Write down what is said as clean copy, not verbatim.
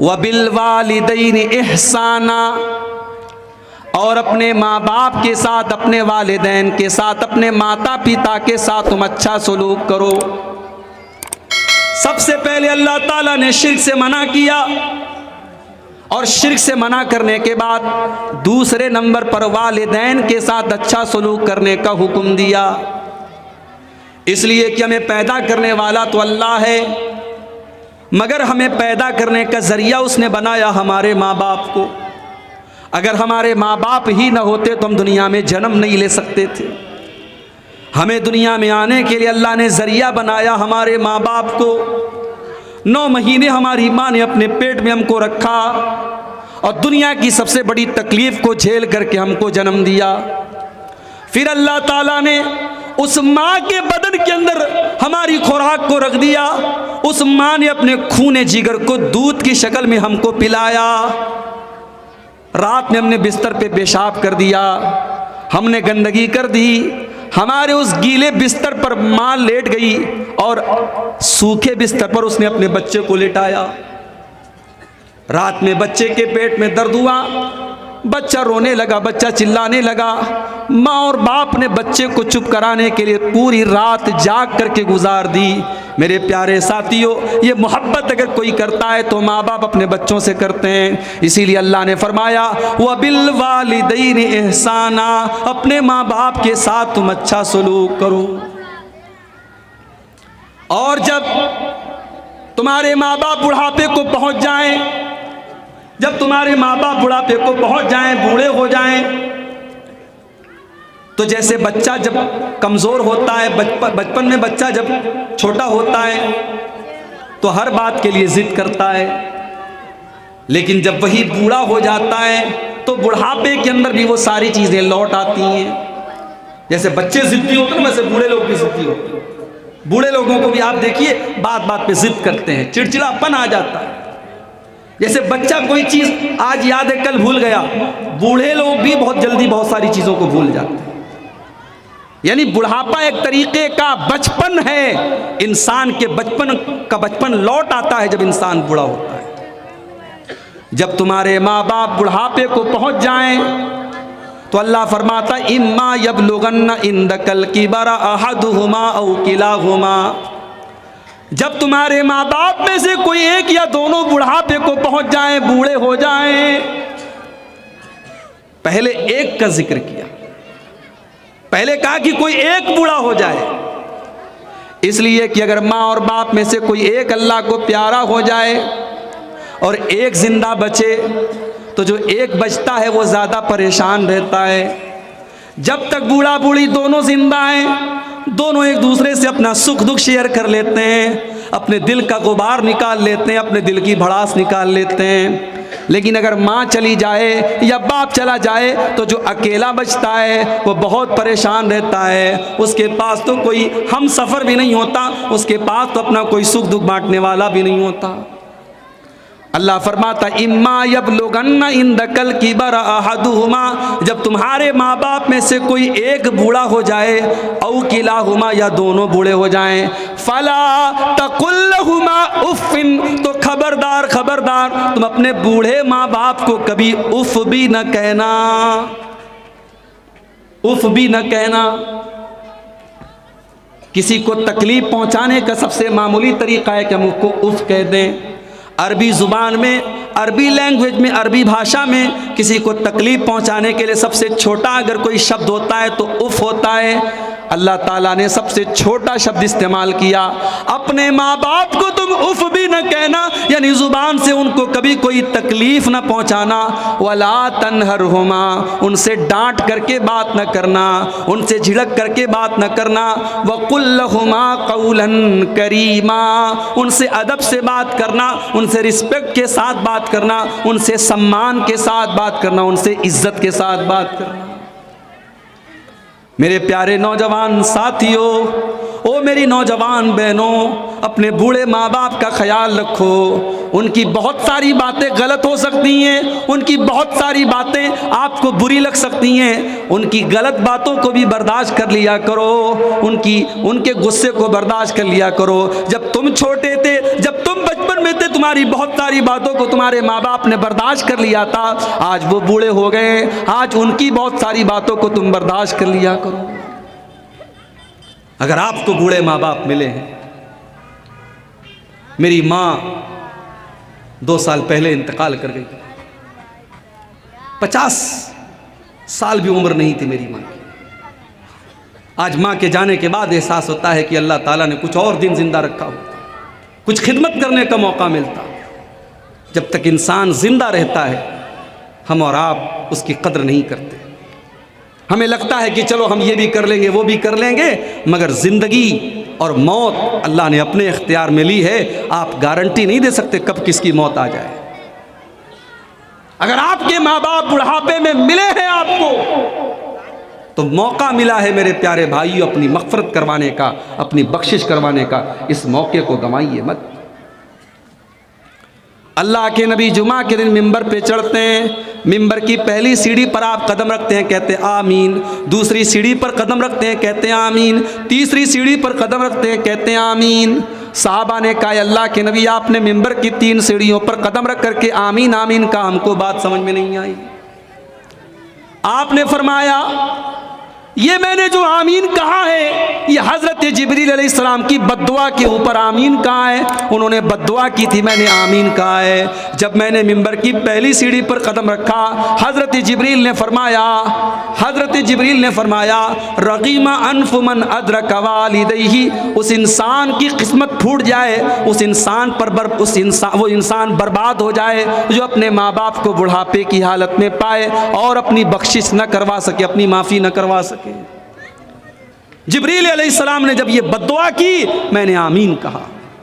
व बिल वालिदैनि इहसाना, और अपने माँ बाप के साथ, अपने वालिदैन के साथ, अपने माता पिता के साथ तुम अच्छा सलूक करो। सबसे पहले अल्लाह ताला ने शिर्क से मना किया, और शिर्क से मना करने के बाद दूसरे नंबर पर वालिदैन के साथ अच्छा सलूक करने का हुक्म दिया। इसलिए कि हमें पैदा करने वाला तो अल्लाह है, मगर हमें पैदा करने का जरिया उसने बनाया हमारे माँ बाप को। अगर हमारे माँ बाप ही न होते तो हम दुनिया में जन्म नहीं ले सकते थे। हमें दुनिया में आने के लिए अल्लाह ने जरिया बनाया हमारे माँ बाप को। 9 महीने हमारी माँ ने अपने पेट में हमको रखा और दुनिया की सबसे बड़ी तकलीफ को झेल करके हमको जन्म दिया। फिर अल्लाह ताला ने उस माँ के बदन के अंदर हमारी खुराक को रख दिया। उस माँ ने अपने खूने जिगर को दूध की शक्ल में हमको पिलाया। रात में हमने बिस्तर पे पेशाब कर दिया, हमने गंदगी कर दी, हमारे उस गीले बिस्तर पर माँ लेट गई और सूखे बिस्तर पर उसने अपने बच्चे को लेटाया। रात में बच्चे के पेट में दर्द हुआ, बच्चा रोने लगा, बच्चा चिल्लाने लगा। माँ और बाप ने बच्चे को चुप कराने के लिए पूरी रात जाग करके गुजार दी। मेरे प्यारे साथियों, ये मोहब्बत अगर कोई करता है तो माँ बाप अपने बच्चों से करते हैं। इसीलिए अल्लाह ने फरमाया व बिल वालिदैनि इहसाना, अपने माँ बाप के साथ तुम अच्छा सलूक करो। और जब तुम्हारे माँ बाप बुढ़ापे को पहुँच जाएं, जब तुम्हारे माँ बाप बुढ़ापे को पहुँच जाएं, बूढ़े हो जाएं, तो जैसे बच्चा जब कमज़ोर होता है, बचपन में बच्चा जब छोटा होता है तो हर बात के लिए ज़िद करता है, लेकिन जब वही बूढ़ा हो जाता है तो बुढ़ापे के अंदर भी वो सारी चीज़ें लौट आती हैं। जैसे बच्चे ज़िद्दी होते हैं, वैसे बूढ़े लोग भी ज़िद्दी होते हैं। बूढ़े लोगों को भी आप देखिए, बात बात पे ज़िद करते हैं, चिड़चिड़ापन आ जाता है। जैसे बच्चा कोई चीज़ आज याद है कल भूल गया, बूढ़े लोग भी बहुत जल्दी बहुत सारी चीज़ों को भूल जाते हैं। यानी बुढ़ापा एक तरीके का बचपन है। इंसान के बचपन लौट आता है जब इंसान बूढ़ा होता है। जब तुम्हारे माँ बाप बुढ़ापे को पहुंच जाएं तो अल्लाह फरमाता इम्मा यबलुगन्ना इंदकल किबरा अहदुहुमा औ किलाहुमा, जब तुम्हारे माँ बाप में से कोई एक या दोनों बुढ़ापे को पहुंच जाएं, बूढ़े हो जाएं, पहले एक का जिक्र किया, पहले कहा कि कोई एक बूढ़ा हो जाए, इसलिए कि अगर माँ और बाप में से कोई एक अल्लाह को प्यारा हो जाए और एक जिंदा बचे तो जो एक बचता है वो ज़्यादा परेशान रहता है। जब तक बूढ़ा बूढ़ी दोनों जिंदा हैं, दोनों एक दूसरे से अपना सुख दुख शेयर कर लेते हैं, अपने दिल का गुबार निकाल लेते हैं, अपने दिल की भड़ास निकाल लेते हैं। लेकिन अगर माँ चली जाए या बाप चला जाए तो जो अकेला बचता है वो बहुत परेशान रहता है। उसके पास तो कोई हम सफ़र भी नहीं होता, उसके पास तो अपना कोई सुख दुख बांटने वाला भी नहीं होता। अल्लाह फरमाता इम्मा यबलुगन्ना इंदकल किबरा अहदुहुमा, जब तुम्हारे माँ बाप में से कोई एक बूढ़ा हो जाए, औ किलाहुमा, या दोनों बूढ़े हो जाएं, फला तकुल्लहुमा उफ़िन, तो खबरदार खबरदार तुम अपने बूढ़े माँ बाप को कभी उफ़ भी न कहना, उफ़ भी न कहना। किसी को तकलीफ पहुँचाने का सबसे मामूली तरीक़ा है कि हम उसको उफ़ कह दें। अरबी ज़ुबान में, अरबी लैंग्वेज में, अरबी भाषा में किसी को तकलीफ़ पहुंचाने के लिए सबसे छोटा अगर कोई शब्द होता है तो उफ़ होता है। अल्लाह ताला ने सबसे छोटा शब्द इस्तेमाल किया। अपने माँ बाप को तुम उफ़ भी न कहना, यानी ज़ुबान से उनको कभी कोई तकलीफ़ न पहुंचाना। वला तनहरहुमा, उनसे डांट करके बात न करना, उनसे झिड़क करके बात न करना। वक़ुल लहुमा क़ौलन करीमा, उनसे अदब से बात करना, उनसे रिस्पेक्ट के साथ बात करना, उनसे सम्मान के साथ बात करना, उनसे इज्जत के साथ बात करना। मेरे प्यारे नौजवान साथियों, ओ मेरी नौजवान बहनों, अपने बूढ़े माँ बाप का ख्याल रखो। उनकी बहुत सारी बातें गलत हो सकती हैं, उनकी बहुत सारी बातें आपको बुरी लग सकती हैं, उनकी गलत बातों को भी बर्दाश्त कर लिया करो, उनके गुस्से को बर्दाश्त कर लिया करो। जब तुम छोटे थे, जब तुम बचपन में थे, तुम्हारी बहुत सारी बातों को तुम्हारे माँ बाप ने बर्दाश्त कर लिया था, आज वो बूढ़े हो गए, आज उनकी बहुत सारी बातों को तुम बर्दाश्त कर लिया करो। अगर आपको बूढ़े माँ बाप मिले हैं, मेरी माँ 2 साल पहले इंतकाल कर गई, 50 साल भी उम्र नहीं थी मेरी माँ की। आज माँ के जाने के बाद एहसास होता है कि अल्लाह ताला ने कुछ और दिन जिंदा रखा होता, कुछ खिदमत करने का मौका मिलता। जब तक इंसान जिंदा रहता है, हम और आप उसकी कद्र नहीं करते। हमें लगता है कि चलो हम ये भी कर लेंगे, वो भी कर लेंगे, मगर ज़िंदगी और मौत अल्लाह ने अपने इख्तियार में ली है। आप गारंटी नहीं दे सकते कब किसकी मौत आ जाए। अगर आपके माँ बाप बुढ़ापे में मिले हैं आपको, तो मौका मिला है मेरे प्यारे भाइयों अपनी मग़फ़िरत करवाने का, अपनी बख्शिश करवाने का। इस मौके को गंवाइए मत। अल्लाह के नबी जुमा के दिन मिंबर पे चढ़ते हैं, मिंबर की पहली सीढ़ी पर आप कदम रखते हैं, कहते हैं आमीन। दूसरी सीढ़ी पर कदम रखते हैं, कहते हैं आमीन। तीसरी सीढ़ी पर कदम रखते हैं, कहते हैं आमीन। साहबा ने कहा अल्लाह के नबी आपने मिंबर की 3 सीढ़ियों पर कदम रख करके आमीन आमीन का, हमको बात समझ में नहीं आई। आपने फरमाया ये मैंने जो आमीन कहा है, ये हज़रत जिब्रील अलैहिस्सलाम की बद्दुआ के ऊपर आमीन कहा है। उन्होंने बद्दुआ की थी, मैंने आमीन कहा है। जब मैंने मिंबर की पहली सीढ़ी पर कदम रखा, हज़रत जिब्रील ने फरमाया रगीमा अनफ मन अदरक वालिदैहि, उस इंसान की किस्मत फूट जाए, उस इंसान वो इंसान बर्बाद हो जाए जो अपने माँ बाप को बुढ़ापे की हालत में पाए और अपनी बख्शिश न करवा सके, अपनी माफ़ी न करवा सके। जिब्रील अलैहिस्सलाम ने जब ये बद्दुआ की, मैंने आमीन कहा।